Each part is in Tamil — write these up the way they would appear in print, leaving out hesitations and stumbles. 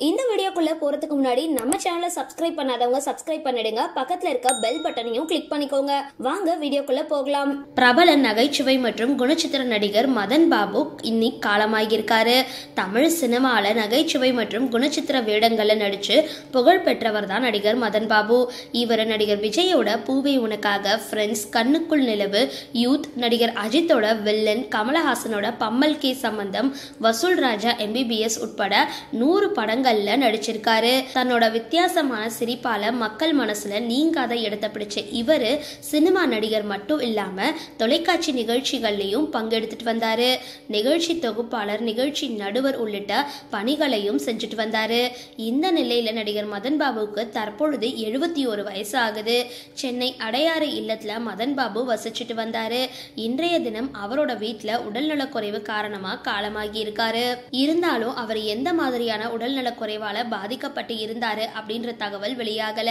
இந்த வீடியோக்குள்ள போறதுக்கு முன்னாடி நம்ம சேனலை சப்ஸ்கிரைப் பண்ணாதவங்க சப்ஸ்கிரைப் பண்ணிடுங்க. பக்கத்துல இருக்க பெல் பட்டனையும் கிளிக் பண்ணிக்கோங்க. வாங்க வீடியோக்குள்ள போகலாம். பிரபல நகைச்சுவை மற்றும் குணச்சித்திர நடிகர் மதன் பாபு இன்னைக்கு காலமாகியிருக்காரு. தமிழ் சினிமால நகைச்சுவை மற்றும் குணச்சித்திர வேடங்கள்ல நடிச்சு புகழ் பெற்றவர் தான் நடிகர் மதன் பாபு. இவர் நடிகர் விஜயோட பூவே உனக்காக, ஃப்ரெண்ட்ஸ், கண்ணுக்குள் நிலவு, யூத், நடிகர் அஜித்தோட வில்லன், கமலஹாசனோட பம்மல் கே சம்பந்தம், வசூல் ராஜா MBBS உட்பட 100 படங்கள் நடிச்சிருக்காரு. தன்னோட வித்தியாசமான சிரிப்பால மக்கள் மனசுல நீங்காத இடத்தை பிடிச்ச இவரு சினிமா நடிகர் மட்டும் இல்லாம தொலைக்காட்சி நிகழ்ச்சிகள்லயும் பங்கெடுத்துட்டு வந்தாரு. நிகழ்ச்சி தொகுப்பாளர், நிகழ்ச்சி நடுவர் உள்ளிட்ட பணிகளையும் செஞ்சுட்டு வந்தாரு. இந்த நிலையில நடிகர் மதன் பாபுவுக்கு தற்பொழுது 71 வயசு ஆகுது. சென்னை அடையாறு இல்லத்துல மதன் பாபு வசிச்சுட்டு வந்தாரு. இன்றைய தினம் அவரோட வீட்டுல உடல்நலக்குறைவு காரணமா காலமாகி இருக்காரு. இருந்தாலும் அவர் எந்த மாதிரியான உடல்நல குறைவால பாதிக்கப்பட்டு இருந்தாரு அப்படின்ற தகவல் வெளியாகல.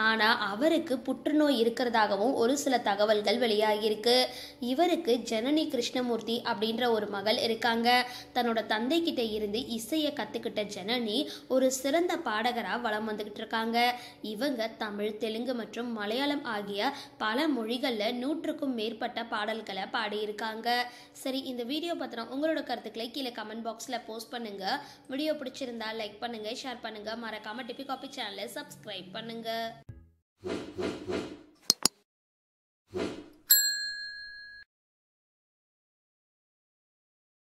ஆனா அவருக்கு புற்றுநோய் இருக்கிறதாகவும் ஒரு சில தகவல்கள் வெளியாகிருக்கு. இவருக்கு ஜனனி கிருஷ்ணமூர்த்தி அப்படின்ற ஒரு மகள் இருக்காங்க. தன்னோட தந்தை கிட்ட இருந்து இசையை கத்துக்கிட்ட ஜனனி ஒரு சிறந்த பாடகரா வலம் வந்துகிட்டு இருக்காங்க. இவங்க தமிழ், தெலுங்கு மற்றும் மலையாளம் ஆகிய பல மொழிகள்ல 100க்கும் மேற்பட்ட பாடல்களை பாடியிருக்காங்க. சரி, இந்த வீடியோ பத்தின உங்களோட கருத்துக்களை கீழே கமெண்ட் பாக்ஸ்ல போஸ்ட் பண்ணுங்க. வீடியோ பிடிச்சிருந்தா லைக் பண்ணுங்க, ஷேர் பண்ணுங்க, மறக்காம டிபி காபி சேனலை சப்ஸ்கிரைப் பண்ணுங்க.